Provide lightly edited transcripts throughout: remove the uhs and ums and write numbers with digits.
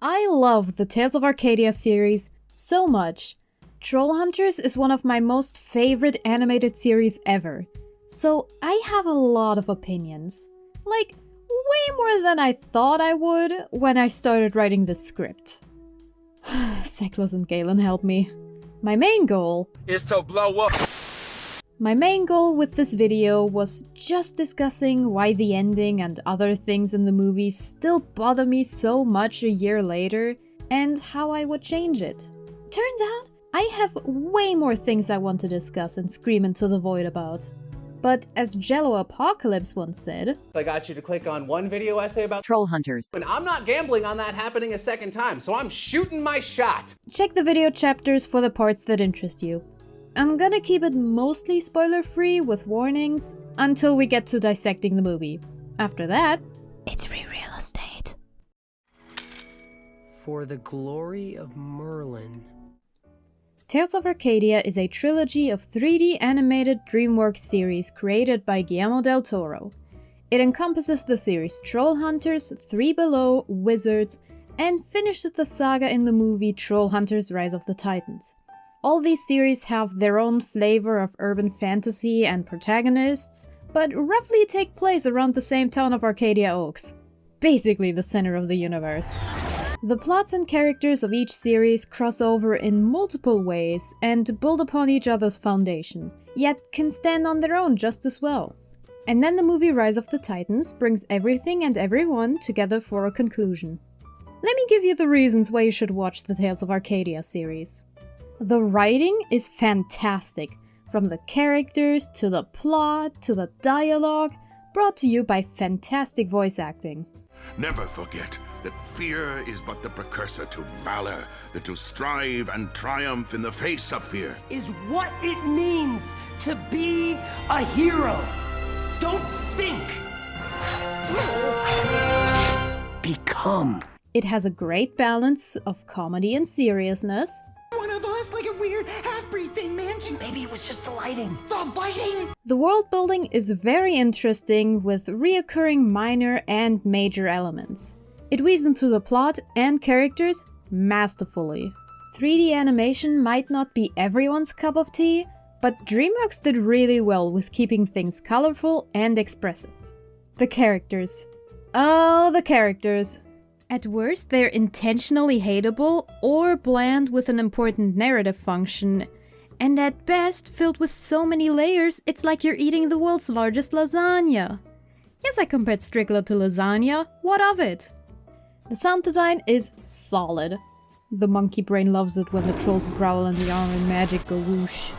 I love the Tales of Arcadia series so much. Trollhunters is one of my most favorite animated series ever, so I have a lot of opinions. Like, way more than I thought I would when I started writing the script. Seklos and Galen help me. My main goal is to blow up. My main goal with this video was just discussing why the ending and other things in the movie still bother me so much a year later, and how I would change it. Turns out, I have way more things I want to discuss and scream into the void about. But as Jello Apocalypse once said, I got you to click on one video essay about Trollhunters. and I'm not gambling on that happening a second time, so I'm shooting my shot. check the video chapters for the parts that interest you. I'm gonna keep it mostly spoiler-free with warnings until we get to dissecting the movie. After that, it's free real estate. For the glory of Merlin. Tales of Arcadia is a trilogy of 3D animated DreamWorks series created by Guillermo del Toro. It encompasses the series Trollhunters, Three Below, Wizards, and finishes the saga in the movie Trollhunters Rise of the Titans. All these series have their own flavor of urban fantasy and protagonists, but roughly take place around the same town of Arcadia Oaks. Basically the center of the universe. The plots and characters of each series cross over in multiple ways and build upon each other's foundation, yet can stand on their own just as well. And then the movie Rise of the Titans brings everything and everyone together for a conclusion. Let me give you the reasons why you should watch the Tales of Arcadia series. The writing is fantastic, from the characters to the plot to the dialogue, brought to you by fantastic voice acting. Never forget that fear is but the precursor to valor, that to strive and triumph in the face of fear Is what it means to be a hero. Don't think. Become. It has a great balance of comedy and seriousness. One of us, like a weird half-breed thing, man. Maybe it was just the lighting. The lighting? The world building is very interesting with reoccurring minor and major elements. It weaves into the plot and characters masterfully. 3D animation might not be everyone's cup of tea, but DreamWorks did really well with keeping things colorful and expressive. The characters. Oh, the characters. At worst, they're intentionally hateable or bland with an important narrative function, and at best, filled with so many layers, it's like you're eating the world's largest lasagna. Yes, I compared Strickler to lasagna, what of it? The sound design is solid. The monkey brain loves it when the trolls growl and the armor and magic go whoosh.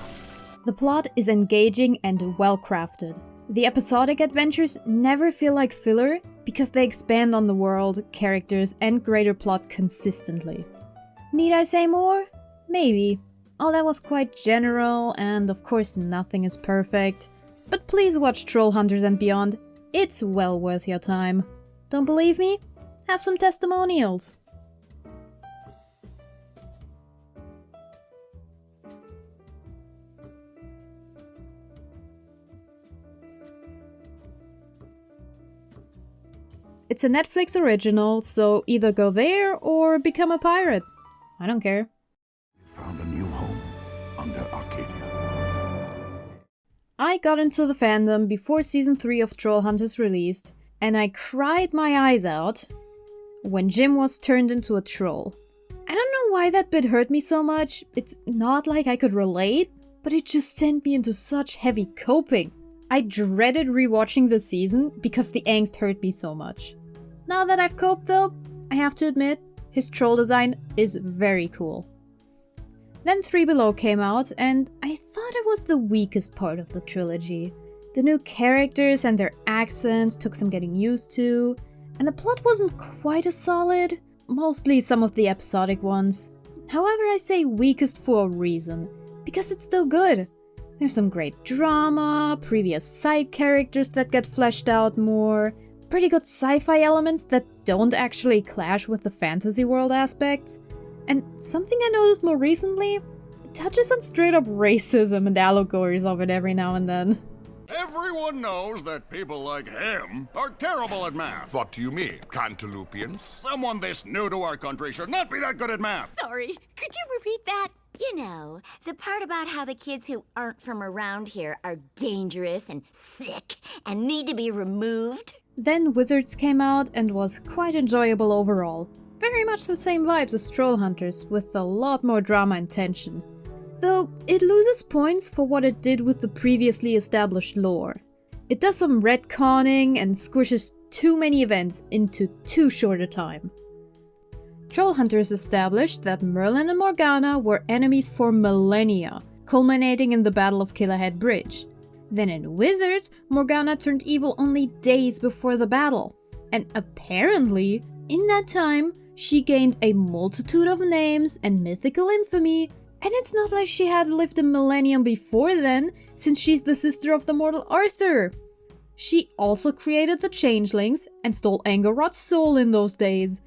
The plot is engaging and well crafted. The episodic adventures never feel like filler because they expand on the world, characters, and greater plot consistently. Need I say more? Maybe. All that was quite general, and of course nothing is perfect. But please watch Trollhunters and Beyond. It's well worth your time. Don't believe me? Have some testimonials. It's a Netflix original, so either go there or become a pirate. I don't care. found a new home under Arcadia. I got into the fandom before season 3 of Trollhunters released, and I cried my eyes out when Jim was turned into a troll. I don't know why that bit hurt me so much. It's not like I could relate, but it just sent me into such heavy coping. I dreaded rewatching the season because the angst hurt me so much. Now that I've coped though, I have to admit, his troll design is very cool. Then Three Below came out, and I thought it was the weakest part of the trilogy. The new characters and their accents took some getting used to, and the plot wasn't quite as solid, mostly some of the episodic ones. However, I say weakest for a reason, because it's still good. There's some great drama, previous side characters that get fleshed out more, pretty good sci-fi elements that don't actually clash with the fantasy world aspects, and something I noticed more recently, it touches on straight up racism and allegories of it every now and then. Everyone knows that people like him are terrible at math. What do you mean, Cantaloupians? Someone this new to our country should not be that good at math. Sorry, could you repeat that? You know, the part about how the kids who aren't from around here are dangerous and sick and need to be removed. Then Wizards came out and was quite enjoyable overall. Very much the same vibes as Trollhunters, with a lot more drama and tension. Though it loses points for what it did with the previously established lore. It does some retconning and squishes too many events into too short a time. Trollhunters established that Merlin and Morgana were enemies for millennia, culminating in the Battle of Killerhead Bridge. Then in Wizards, Morgana turned evil only days before the battle. And apparently, in that time, she gained a multitude of names and mythical infamy, and it's not like she had lived a millennium before then, since she's the sister of the mortal Arthur. She also created the Changelings and stole Angorot's soul in those days.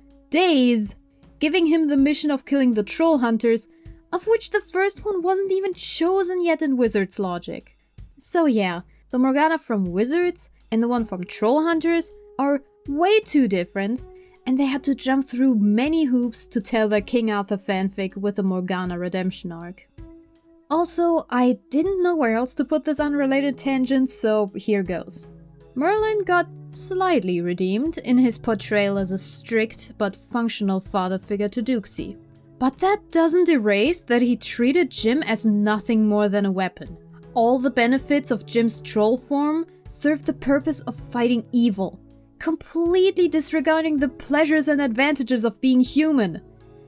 Giving him the mission of killing the Trollhunters, of which the first one wasn't even chosen yet in Wizards logic. So yeah, the Morgana from Wizards and the one from Trollhunters are way too different, and they had to jump through many hoops to tell their King Arthur fanfic with the Morgana redemption arc. Also, I didn't know where else to put this unrelated tangent, so here goes. Merlin got slightly redeemed in his portrayal as a strict but functional father figure to Duxie. But that doesn't erase that he treated Jim as nothing more than a weapon. All the benefits of Jim's troll form served the purpose of fighting evil, completely disregarding the pleasures and advantages of being human.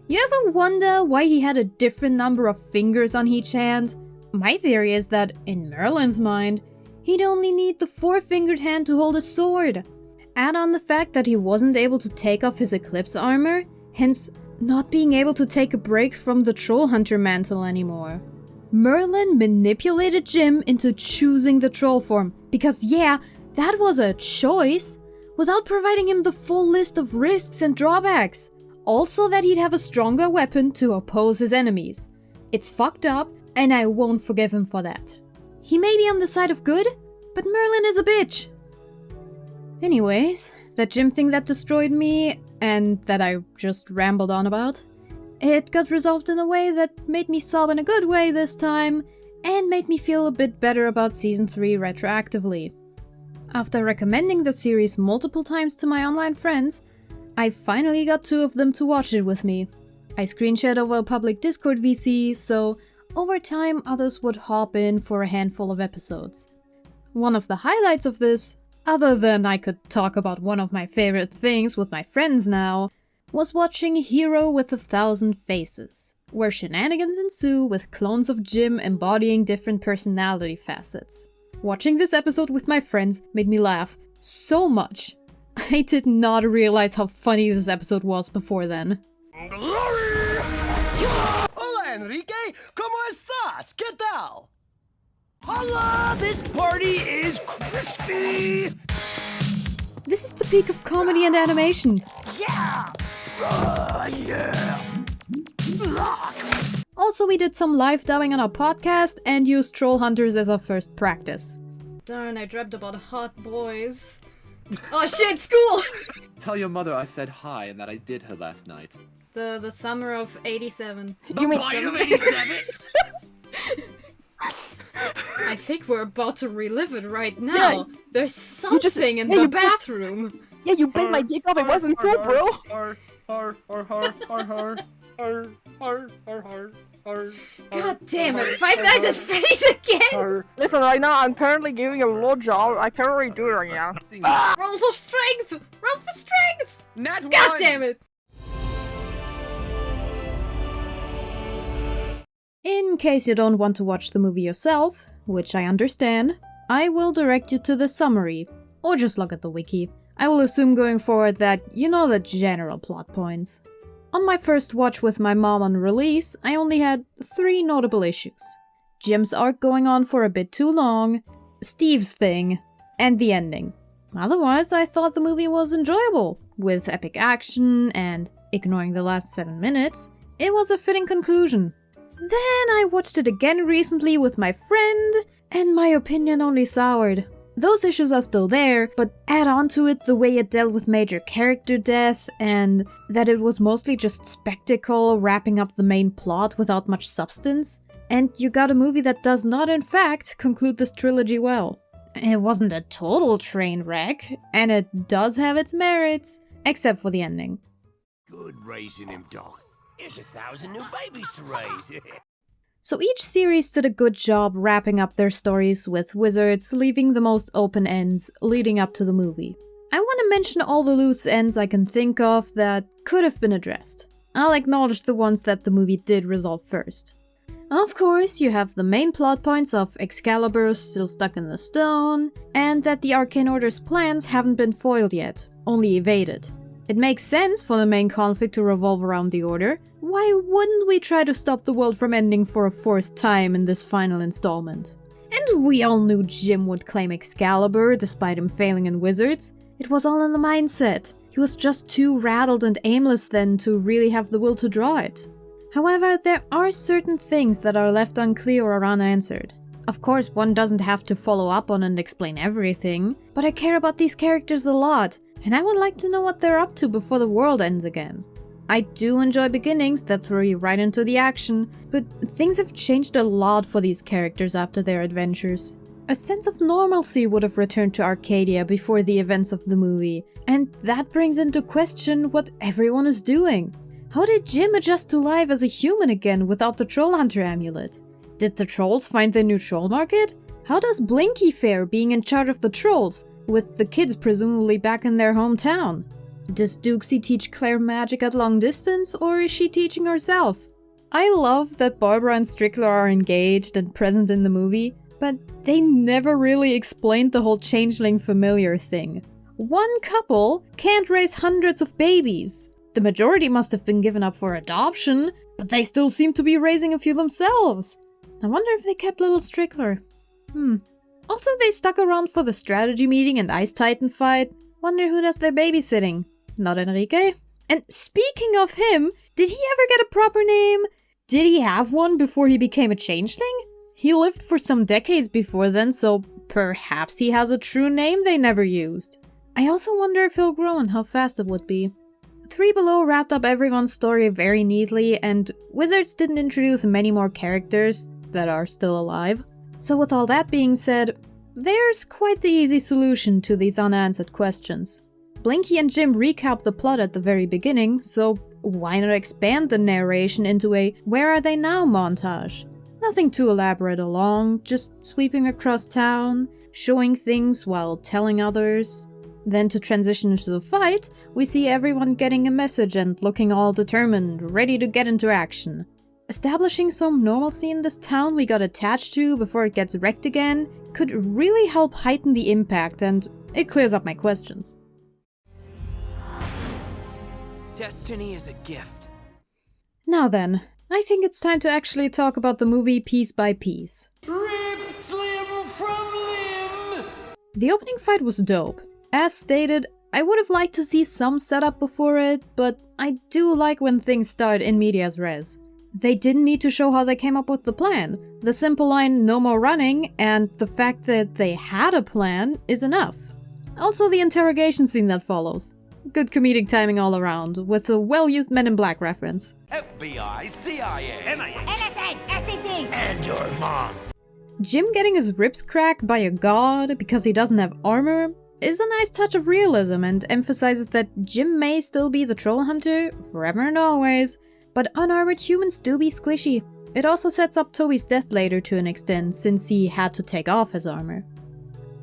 You ever wonder why he had a different number of fingers on each hand? My theory is that, in Merlin's mind, he'd only need the four-fingered hand to hold a sword. Add on the fact that he wasn't able to take off his Eclipse armor, hence not being able to take a break from the Trollhunter mantle anymore. Merlin manipulated Jim into choosing the troll form, because yeah, that was a choice, without providing him the full list of risks and drawbacks. Also that he'd have a stronger weapon to oppose his enemies. It's fucked up, and I won't forgive him for that. He may be on the side of good, but Merlin is a bitch. Anyways, that Jim thing that destroyed me, and that I just rambled on about, it got resolved in a way that made me sob in a good way this time, and made me feel a bit better about Season 3 retroactively. After recommending the series multiple times to my online friends, I finally got two of them to watch it with me. I screen-shared over a public Discord VC, so over time others would hop in for a handful of episodes. One of the highlights of this, other than I could talk about one of my favorite things with my friends now, was watching Hero with 1,000 Faces, where shenanigans ensue with clones of Jim embodying different personality facets. Watching this episode with my friends made me laugh so much. I did not realize how funny this episode was before then. Hola, Enrique! ¿Cómo estás? ¿Qué tal? Hola! This party is crispy! This is the peak of comedy and animation. Yeah! Yeah! Also, we did some live dubbing on our podcast and used Trollhunters as our first practice. Darn, I dreamt about hot boys. Oh shit, school! Tell your mother I said hi and that I did her last night. The summer of 87. The bite of 87? I think we're about to relive it right now. Yeah, There's something in the bathroom. Yeah, you bit my dick off. It wasn't cool, bro. God damn it, Five Nights at Freddy's again! Listen, right now I'm currently giving a low job. I can't really do it right now. Roll for strength! Roll for strength! Nat God one! damn it! In case you don't want to watch the movie yourself, which I understand, I will direct you to the summary, or just look at the wiki. I will assume going forward that you know the general plot points. On my first watch with my mom on release, I only had 3 notable issues. Jim's arc going on for a bit too long, Steve's thing, and the ending. Otherwise, I thought the movie was enjoyable, with epic action, and, ignoring the last 7 minutes, it was a fitting conclusion. Then I watched it again recently with my friend, and my opinion only soured. Those issues are still there, but add on to it the way it dealt with major character death, and that it was mostly just spectacle wrapping up the main plot without much substance, and you got a movie that does not in fact conclude this trilogy well. It wasn't a total train wreck, and it does have its merits, except for the ending. Good raising him, Doc. Here's 1,000 new babies to raise. So each series did a good job wrapping up their stories with wizards, leaving the most open ends leading up to the movie. I want to mention all the loose ends I can think of that could have been addressed. I'll acknowledge the ones that the movie did resolve first. Of course, you have the main plot points of Excalibur still stuck in the stone, and that the Arcane Order's plans haven't been foiled yet, only evaded. It makes sense for the main conflict to revolve around the Order. Why wouldn't we try to stop the world from ending for a 4th time in this final installment? And we all knew Jim would claim Excalibur despite him failing in Wizards. It was all in the mindset. He was just too rattled and aimless then to really have the will to draw it. However, there are certain things that are left unclear or unanswered. Of course, one doesn't have to follow up on and explain everything, but I care about these characters a lot, and I would like to know what they're up to before the world ends again. I do enjoy beginnings that throw you right into the action, but things have changed a lot for these characters after their adventures. A sense of normalcy would have returned to Arcadia before the events of the movie, and that brings into question what everyone is doing. How did Jim adjust to life as a human again without the Trollhunter amulet? Did the trolls find their new troll market? How does Blinky fare being in charge of the trolls, with the kids presumably back in their hometown? Does Dukesy teach Claire magic at long distance, or is she teaching herself? I love that Barbara and Strickler are engaged and present in the movie, but they never really explained the whole changeling familiar thing. One couple can't raise hundreds of babies. The majority must have been given up for adoption, but they still seem to be raising a few themselves. I wonder if they kept little Strickler. Also, they stuck around for the strategy meeting and Ice Titan fight. Wonder who does their babysitting. Not Enrique. And speaking of him, did he ever get a proper name? Did he have one before he became a changeling? He lived for some decades before then, so perhaps he has a true name they never used. I also wonder if he'll grow and how fast it would be. 3 Below wrapped up everyone's story very neatly, and Wizards didn't introduce many more characters that are still alive. So with all that being said, there's quite the easy solution to these unanswered questions. Blinky and Jim recap the plot at the very beginning, so why not expand the narration into a "Where are they now?" montage? Nothing too elaborate along, just sweeping across town, showing things while telling others. Then to transition into the fight, we see everyone getting a message and looking all determined, ready to get into action. Establishing some normalcy in this town we got attached to before it gets wrecked again could really help heighten the impact, and it clears up my questions. Destiny is a gift. Now then, I think it's time to actually talk about the movie piece by piece. Ripped limb from limb! The opening fight was dope. As stated, I would have liked to see some setup before it, but I do like when things start in medias res. They didn't need to show how they came up with the plan. The simple line, "no more running," and the fact that they had a plan is enough. Also the interrogation scene that follows. Good comedic timing all around, with a well-used Men in Black reference. FBI, CIA, NSA, SEC! And your mom. Jim getting his ribs cracked by a god because he doesn't have armor is a nice touch of realism and emphasizes that Jim may still be the troll hunter, forever and always, but unarmored humans do be squishy. It also sets up Toby's death later to an extent, since he had to take off his armor.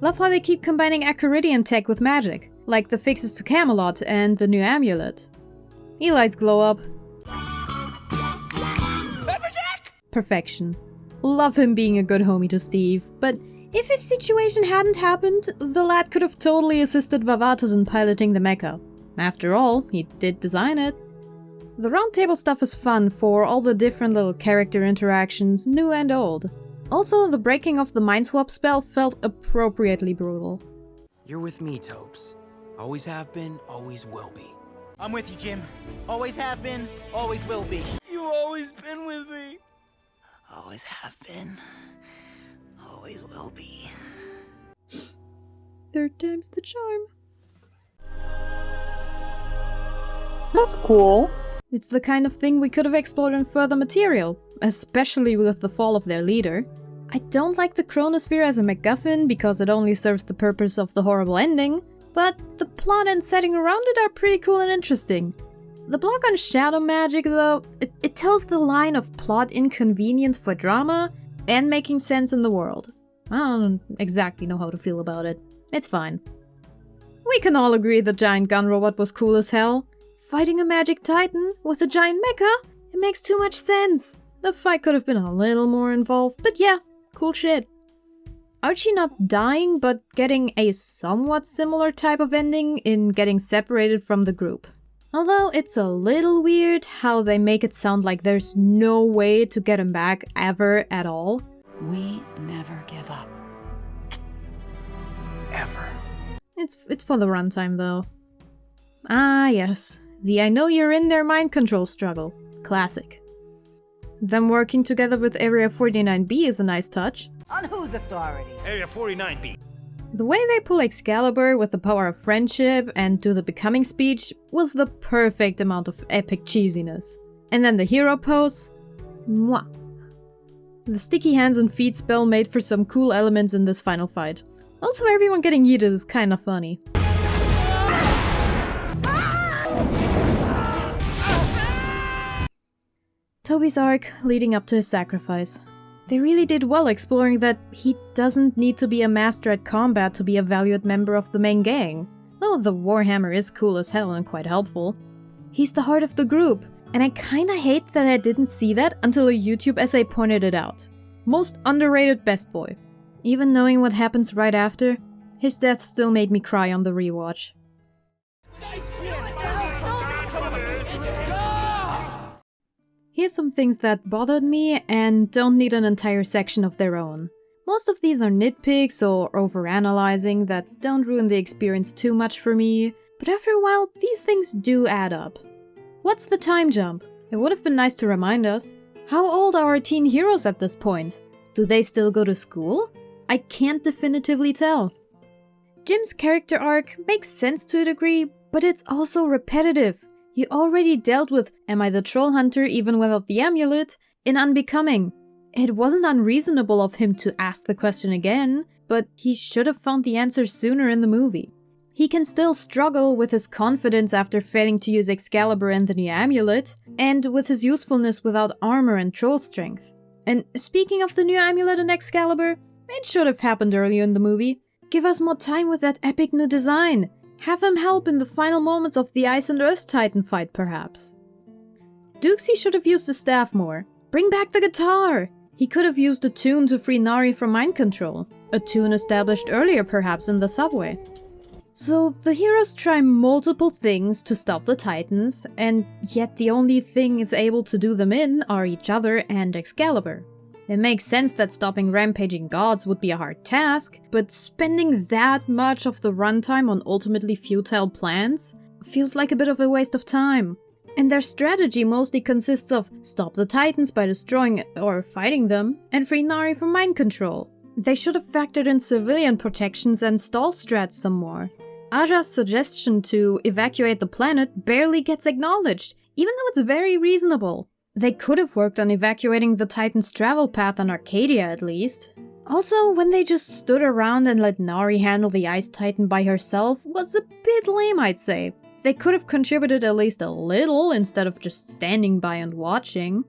Love how they keep combining Acaridian tech with magic, like the fixes to Camelot and the new amulet. Eli's glow up. Perfection. Love him being a good homie to Steve, but if his situation hadn't happened, the lad could have totally assisted Vavatus in piloting the mecha. After all, he did design it. The roundtable stuff is fun for all the different little character interactions, new and old. Also, the breaking of the mind swap spell felt appropriately brutal. You're with me, Topes. Always have been, always will be. I'm with you, Jim. Always have been, always will be. You've always been with me. Always have been, always will be. Third time's the charm. That's cool. It's the kind of thing we could have explored in further material, especially with the fall of their leader. I don't like the Chronosphere as a MacGuffin because it only serves the purpose of the horrible ending, but the plot and setting around it are pretty cool and interesting. The block on shadow magic, though, it tells the line of plot inconvenience for drama and making sense in the world. I don't exactly know how to feel about it. It's fine. We can all agree the giant gun robot was cool as hell. Fighting a magic titan with a giant mecha? It makes too much sense. The fight could have been a little more involved, but yeah, cool shit. Archie not dying, but getting a somewhat similar type of ending in getting separated from the group. Although it's a little weird how they make it sound like there's no way to get him back ever at all. We never give up. Ever. It's for the runtime though. Ah yes, the I know you're in there mind control struggle. Classic. Them working together with Area 49B is a nice touch. On whose authority? Area 49B. The way they pull Excalibur with the power of friendship and do the becoming speech was the perfect amount of epic cheesiness. And then the hero pose? Mwah. The sticky hands and feet spell made for some cool elements in this final fight. Also, everyone getting yeeted is kinda funny. Toby's arc leading up to his sacrifice. They really did well exploring that he doesn't need to be a master at combat to be a valued member of the main gang. Though the Warhammer is cool as hell and quite helpful. He's the heart of the group, and I kinda hate that I didn't see that until a YouTube essay pointed it out. Most underrated best boy. Even knowing what happens right after, his death still made me cry on the rewatch. Here's some things that bothered me and don't need an entire section of their own. Most of these are nitpicks or overanalyzing that don't ruin the experience too much for me, but after a while, these things do add up. What's the time jump? It would have been nice to remind us. How old are our teen heroes at this point? Do they still go to school? I can't definitively tell. Jim's character arc makes sense to a degree, but it's also repetitive. You already dealt with "Am I the troll hunter even without the amulet?" in Unbecoming. It wasn't unreasonable of him to ask the question again, but he should have found the answer sooner in the movie. He can still struggle with his confidence after failing to use Excalibur and the new amulet, and with his usefulness without armor and troll strength. And speaking of the new amulet and Excalibur, it should have happened earlier in the movie. Give us more time with that epic new design. Have him help in the final moments of the Ice and Earth Titan fight, perhaps. Dukesy should have used the staff more. Bring back the guitar! He could have used a tune to free Nari from mind control. A tune established earlier, perhaps, in the subway. So, the heroes try multiple things to stop the Titans, and yet the only thing is able to do them in are each other and Excalibur. It makes sense that stopping rampaging gods would be a hard task, but spending that much of the runtime on ultimately futile plans feels like a bit of a waste of time. And their strategy mostly consists of stop the Titans by destroying or fighting them, and free Nari from mind control. They should have factored in civilian protections and stall strats some more. Aja's suggestion to evacuate the planet barely gets acknowledged, even though it's very reasonable. They could have worked on evacuating the Titan's travel path on Arcadia at least. Also, when they just stood around and let Nari handle the Ice Titan by herself was a bit lame, I'd say. They could have contributed at least a little instead of just standing by and watching.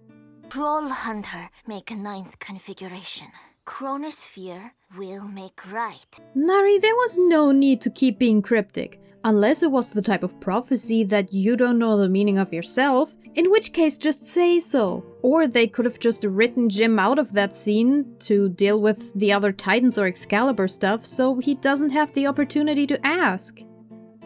Trollhunter make a 9th configuration. Chronosphere will make right. Nari, there was no need to keep being cryptic. Unless it was the type of prophecy that you don't know the meaning of yourself, in which case just say so. Or they could have just written Jim out of that scene to deal with the other Titans or Excalibur stuff so he doesn't have the opportunity to ask.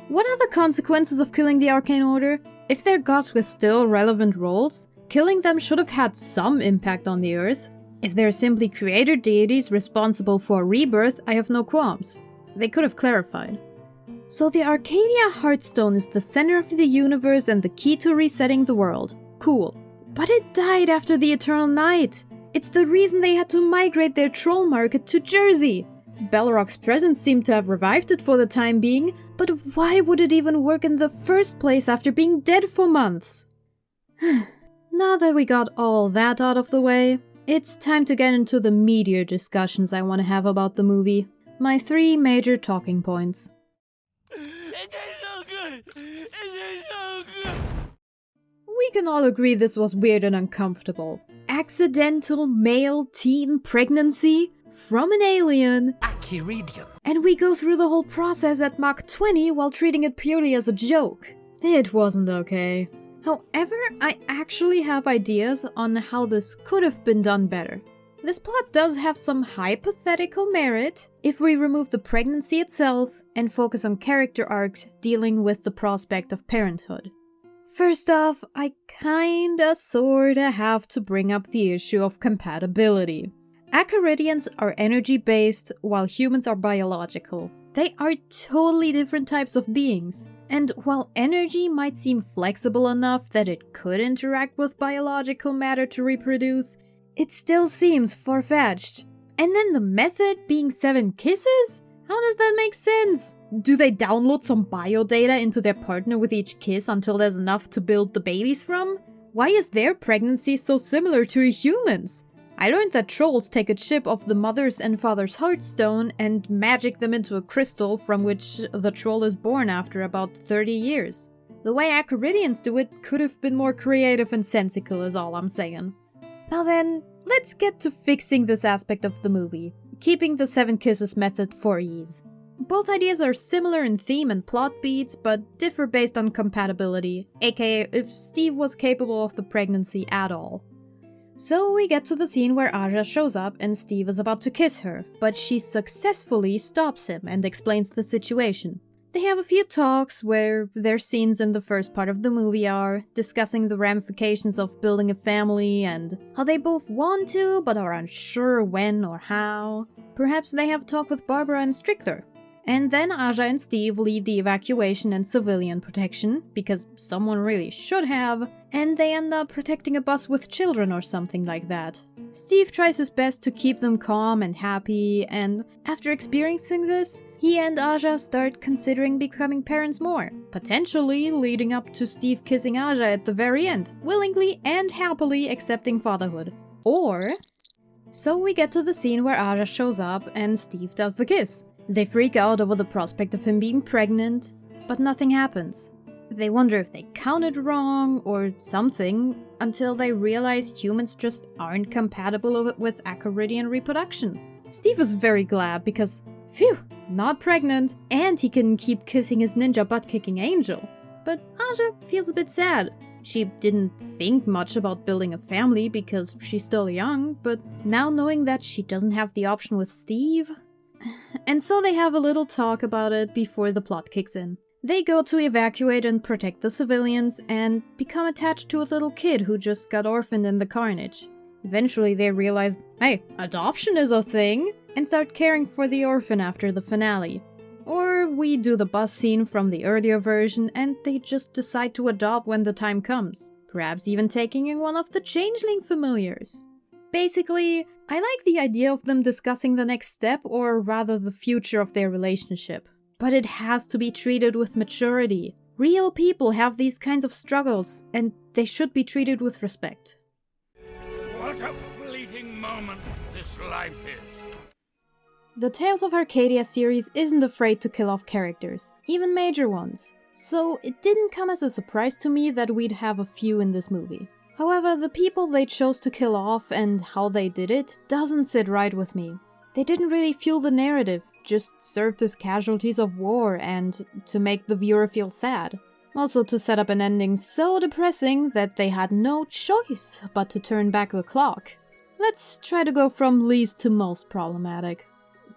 What are the consequences of killing the Arcane Order? If they're gods with still relevant roles, killing them should have had some impact on the Earth. If they're simply creator deities responsible for rebirth, I have no qualms. They could have clarified. So the Arcadia Heartstone is the center of the universe and the key to resetting the world. Cool. But it died after the Eternal Night. It's the reason they had to migrate their troll market to Jersey. Balrog's presence seemed to have revived it for the time being, but why would it even work in the first place after being dead for months? Now that we got all that out of the way, it's time to get into the meatier discussions I want to have about the movie. My 3 major talking points. We can all agree this was weird and uncomfortable. Accidental male teen pregnancy from an alien. Arcadia. And we go through the whole process at Mach 20 while treating it purely as a joke. It wasn't okay. However, I actually have ideas on how this could have been done better. This plot does have some hypothetical merit if we remove the pregnancy itself and focus on character arcs dealing with the prospect of parenthood. First off, I kinda sorta have to bring up the issue of compatibility. Acaridians are energy-based, while humans are biological. They are totally different types of beings. And while energy might seem flexible enough that it could interact with biological matter to reproduce, it still seems far-fetched. And then the method being 7 kisses? How does that make sense? Do they download some biodata into their partner with each kiss until there's enough to build the babies from? Why is their pregnancy so similar to a human's? I learned that trolls take a chip of the mother's and father's heartstone and magic them into a crystal from which the troll is born after about 30 years. The way Acaridians do it could have been more creative and sensical is all I'm saying. Now then, let's get to fixing this aspect of the movie, keeping the 7 kisses method for ease. Both ideas are similar in theme and plot beats, but differ based on compatibility, aka if Steve was capable of the pregnancy at all. So we get to the scene where Aja shows up and Steve is about to kiss her, but she successfully stops him and explains the situation. They have a few talks where their scenes in the first part of the movie are, discussing the ramifications of building a family and how they both want to but are unsure when or how. Perhaps they have a talk with Barbara and Strickler. And then Aja and Steve lead the evacuation and civilian protection, because someone really should have, and they end up protecting a bus with children or something like that. Steve tries his best to keep them calm and happy, and after experiencing this, he and Aja start considering becoming parents more, potentially leading up to Steve kissing Aja at the very end, willingly and happily accepting fatherhood. Or... So we get to the scene where Aja shows up and Steve does the kiss. They freak out over the prospect of him being pregnant, but nothing happens. They wonder if they counted wrong or something, until they realize humans just aren't compatible with Acaridian reproduction. Steve is very glad because, phew, not pregnant, and he can keep kissing his ninja butt-kicking angel. But Aja feels a bit sad. She didn't think much about building a family because she's still young, but now knowing that she doesn't have the option with Steve... And so they have a little talk about it before the plot kicks in. They go to evacuate and protect the civilians and become attached to a little kid who just got orphaned in the carnage. Eventually they realize, hey, adoption is a thing, and start caring for the orphan after the finale. Or we do the bus scene from the earlier version and they just decide to adopt when the time comes, perhaps even taking in one of the changeling familiars. Basically, I like the idea of them discussing the next step, or rather the future of their relationship. But it has to be treated with maturity. Real people have these kinds of struggles, and they should be treated with respect. What a fleeting moment this life is. The Tales of Arcadia series isn't afraid to kill off characters, even major ones. So it didn't come as a surprise to me that we'd have a few in this movie. However, the people they chose to kill off and how they did it doesn't sit right with me. They didn't really fuel the narrative, just served as casualties of war and to make the viewer feel sad. Also to set up an ending so depressing that they had no choice but to turn back the clock. Let's try to go from least to most problematic.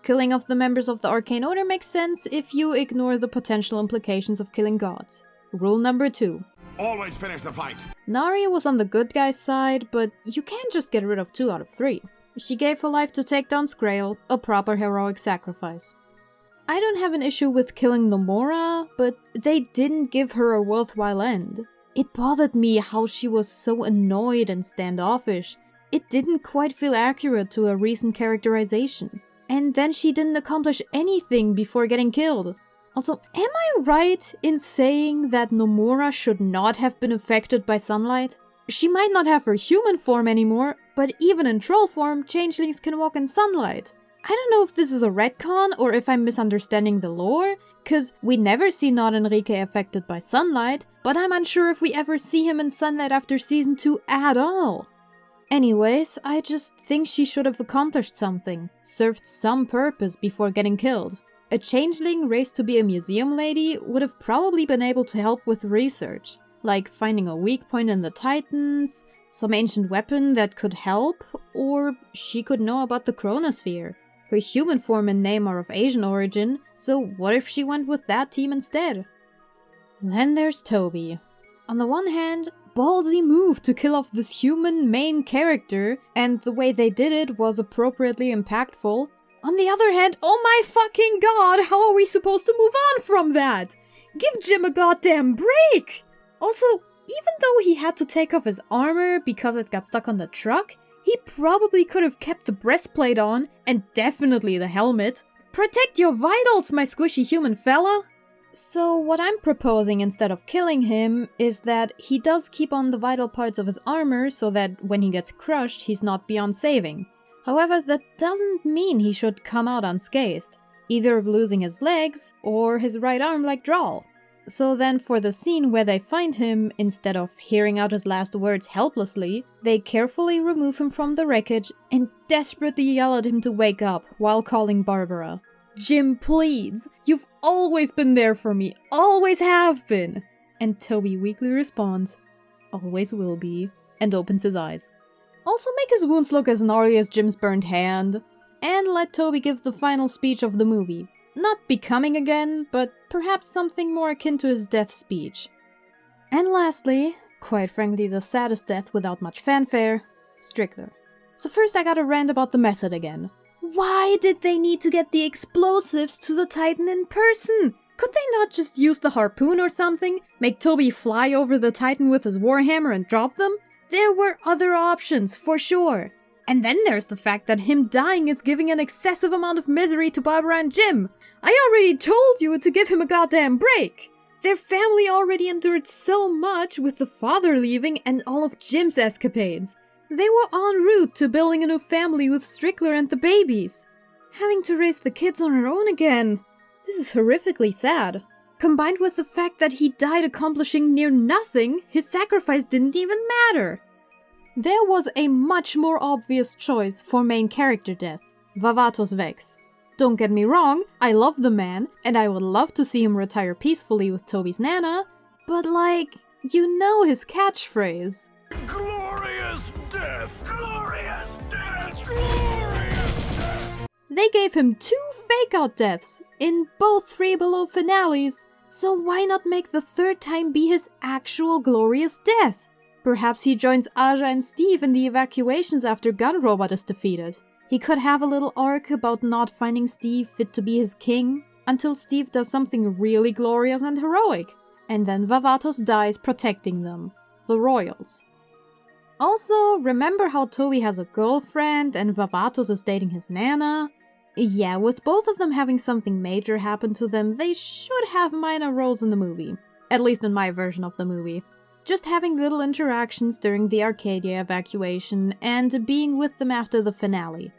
Killing off the members of the Arcane Order makes sense if you ignore the potential implications of killing gods. Rule number 2. Always finish the fight. Nari was on the good guy's side, but you can't just get rid of 2 out of 3. She gave her life to take down Skrail, a proper heroic sacrifice. I don't have an issue with killing Nomura, but they didn't give her a worthwhile end. It bothered me how she was so annoyed and standoffish. it didn't quite feel accurate to a recent characterization. And then she didn't accomplish anything before getting killed. Also, am I right in saying that Nomura should not have been affected by sunlight? She might not have her human form anymore, but even in troll form, changelings can walk in sunlight. I don't know if this is a retcon or if I'm misunderstanding the lore, cause we never see Not Enrique affected by sunlight, but I'm unsure if we ever see him in sunlight after season 2 at all. Anyways, I just think she should have accomplished something, served some purpose before getting killed. A changeling raised to be a museum lady would have probably been able to help with research, like finding a weak point in the Titans, some ancient weapon that could help, or she could know about the Chronosphere. Her human form and name are of Asian origin, so what if she went with that team instead? Then there's Toby. On the one hand, ballsy move to kill off this human main character, and the way they did it was appropriately impactful. On the other hand, oh my fucking god, how are we supposed to move on from that? Give Jim a goddamn break! Also, even though he had to take off his armor because it got stuck on the truck, he probably could have kept the breastplate on, and definitely the helmet. Protect your vitals, my squishy human fella! So what I'm proposing instead of killing him is that he does keep on the vital parts of his armor so that when he gets crushed, he's not beyond saving. However, that doesn't mean he should come out unscathed, either losing his legs or his right arm like Drawl. So then for the scene where they find him, instead of hearing out his last words helplessly, they carefully remove him from the wreckage and desperately yell at him to wake up while calling Barbara. Jim pleads, you've always been there for me, always have been! And Toby weakly responds, always will be, and opens his eyes. Also make his wounds look as gnarly as Jim's burned hand, and let Toby give the final speech of the movie. Not becoming again, but perhaps something more akin to his death speech. And lastly, quite frankly the saddest death without much fanfare, Strickler. So first I gotta rant about the method again. Why did they need to get the explosives to the Titan in person? Could they not just use the harpoon or something? Make Toby fly over the Titan with his warhammer and drop them? There were other options, for sure. And then there's the fact that him dying is giving an excessive amount of misery to Barbara and Jim. I already told you to give him a goddamn break! Their family already endured so much with the father leaving and all of Jim's escapades. They were en route to building a new family with Strickler and the babies. Having to raise the kids on her own again. This is horrifically sad. Combined with the fact that he died accomplishing near nothing, his sacrifice didn't even matter. There was a much more obvious choice for main character death, Vavatos Vex. Don't get me wrong, I love the man, and I would love to see him retire peacefully with Toby's Nana, but like, you know his catchphrase. Glorious death! Glorious death! Glorious death! They gave him 2 fake-out deaths in both 3 Below finales, so why not make the 3rd time be his actual glorious death? Perhaps he joins Aja and Steve in the evacuations after Gun Robot is defeated. He could have a little arc about not finding Steve fit to be his king, until Steve does something really glorious and heroic, and then Vavatos dies protecting them, the royals. Also, remember how Toby has a girlfriend and Vavatos is dating his Nana? Yeah, with both of them having something major happen to them, they should have minor roles in the movie. At least in my version of the movie. Just having little interactions during the Arcadia evacuation and being with them after the finale.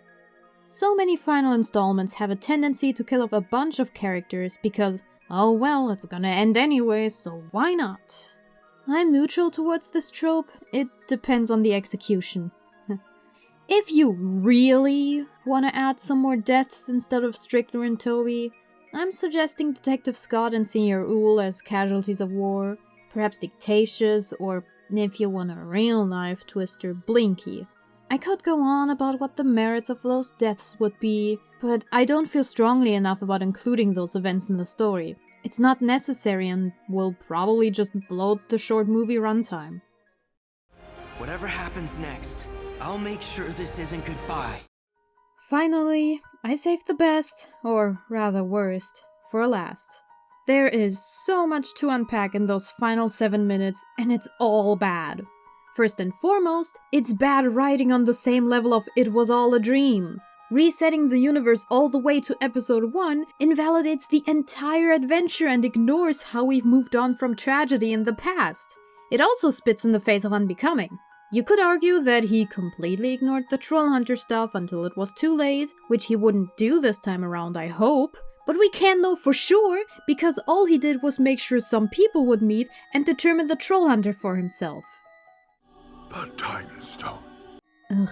So many final installments have a tendency to kill off a bunch of characters because, oh well, it's gonna end anyway, so why not? I'm neutral towards this trope, it depends on the execution. If you really want to add some more deaths instead of Strickler and Toby, I'm suggesting Detective Scott and Senior Ool as casualties of war, perhaps Dictatious, or if you want a real knife twister, Blinky. I could go on about what the merits of those deaths would be, but I don't feel strongly enough about including those events in the story. It's not necessary and will probably just bloat the short movie runtime. Whatever happens next, I'll make sure this isn't goodbye. Finally, I saved the best, or rather worst, for last. There is so much to unpack in those final 7 minutes, and it's all bad. First and foremost, it's bad writing on the same level of It Was All a Dream. Resetting the universe all the way to episode 1 invalidates the entire adventure and ignores how we've moved on from tragedy in the past. It also spits in the face of Unbecoming. You could argue that he completely ignored the Trollhunter stuff until it was too late, which he wouldn't do this time around, I hope. But we can't know for sure, because all he did was make sure some people would meet and determine the Trollhunter for himself. The Time Stone. Ugh.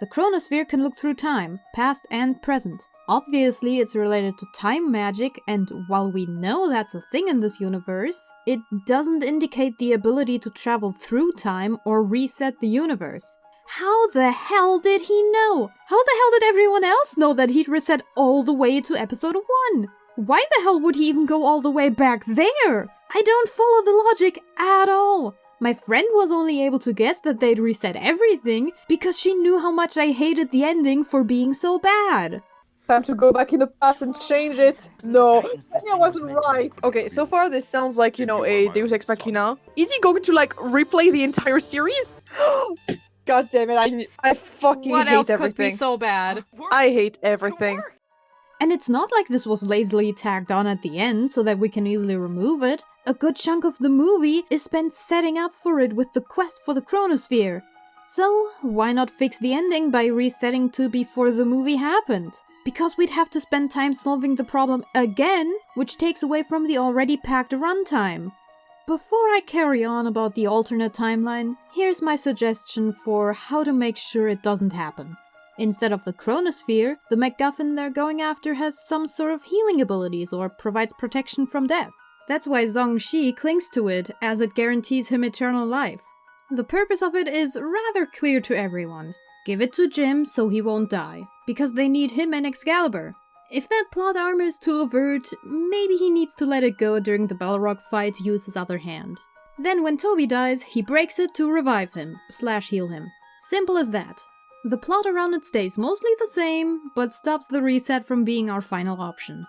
The Chronosphere can look through time, past and present. Obviously, it's related to time magic, and while we know that's a thing in this universe, it doesn't indicate the ability to travel through time or reset the universe. How the hell did he know? How the hell did everyone else know that he'd reset all the way to episode 1? Why the hell would he even go all the way back there? I don't follow the logic at all. My friend was only able to guess that they'd reset everything because she knew how much I hated the ending for being so bad. Time to go back in the past and change it. No, I wasn't right. Okay, so far this sounds like, a Deus Ex Machina. Is he going to, replay the entire series? God damn it, I fucking hate everything. What else could be so bad? I hate everything. And it's not like this was lazily tagged on at the end so that we can easily remove it. A good chunk of the movie is spent setting up for it with the quest for the Chronosphere. So, why not fix the ending by resetting to before the movie happened? Because we'd have to spend time solving the problem again, which takes away from the already packed runtime. Before I carry on about the alternate timeline, here's my suggestion for how to make sure it doesn't happen. Instead of the Chronosphere, the MacGuffin they're going after has some sort of healing abilities or provides protection from death. That's why Zhongxi clings to it, as it guarantees him eternal life. The purpose of it is rather clear to everyone. Give it to Jim so he won't die, because they need him and Excalibur. If that plot armor is too overt, maybe he needs to let it go during the Balrog fight to use his other hand. Then when Toby dies, he breaks it to revive him, / heal him. Simple as that. The plot around it stays mostly the same, but stops the reset from being our final option.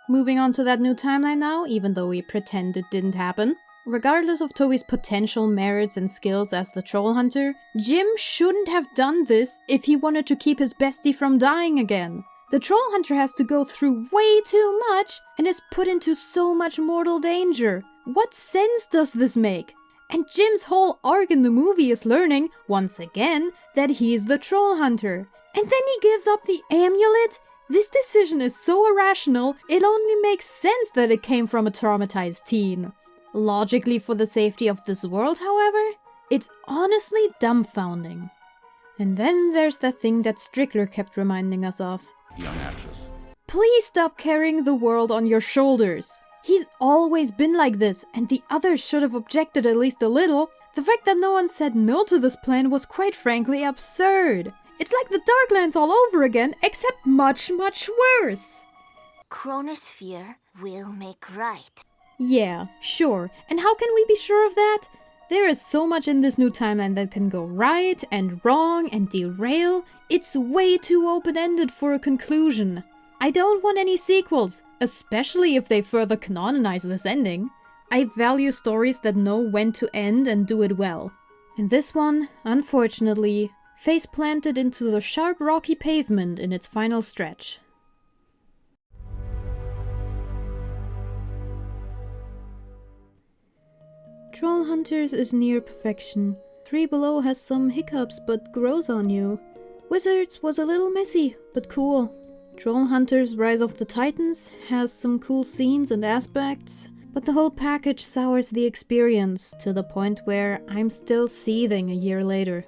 Moving on to that new timeline now, even though we pretend it didn't happen. Regardless of Toby's potential merits and skills as the Troll Hunter, Jim shouldn't have done this if he wanted to keep his bestie from dying again. The Troll Hunter has to go through way too much and is put into so much mortal danger. What sense does this make? And Jim's whole arc in the movie is learning, once again, that he's the Troll Hunter. And then he gives up the amulet? This decision is so irrational, it only makes sense that it came from a traumatized teen. Logically, for the safety of this world, however, it's honestly dumbfounding. And then there's that thing that Strickler kept reminding us of. Young actress. Please stop carrying the world on your shoulders. He's always been like this, and the others should have objected at least a little. The fact that no one said no to this plan was quite frankly absurd. It's like the Darklands all over again, except much, much worse. Chronosphere will make right. Yeah, sure. And how can we be sure of that? There is so much in this new timeline that can go right and wrong and derail. It's way too open-ended for a conclusion. I don't want any sequels, especially if they further canonize this ending. I value stories that know when to end and do it well. And this one, unfortunately, face planted into the sharp rocky pavement in its final stretch. Trollhunters is near perfection. 3 Below has some hiccups but grows on you. Wizards was a little messy, but cool. Trollhunters Rise of the Titans has some cool scenes and aspects, but the whole package sours the experience to the point where I'm still seething a year later.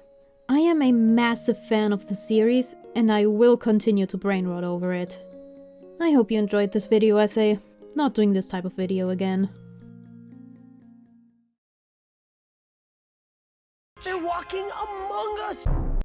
I am a massive fan of the series, and I will continue to brainrot over it. I hope you enjoyed this video essay. Not doing this type of video again. They're walking among us!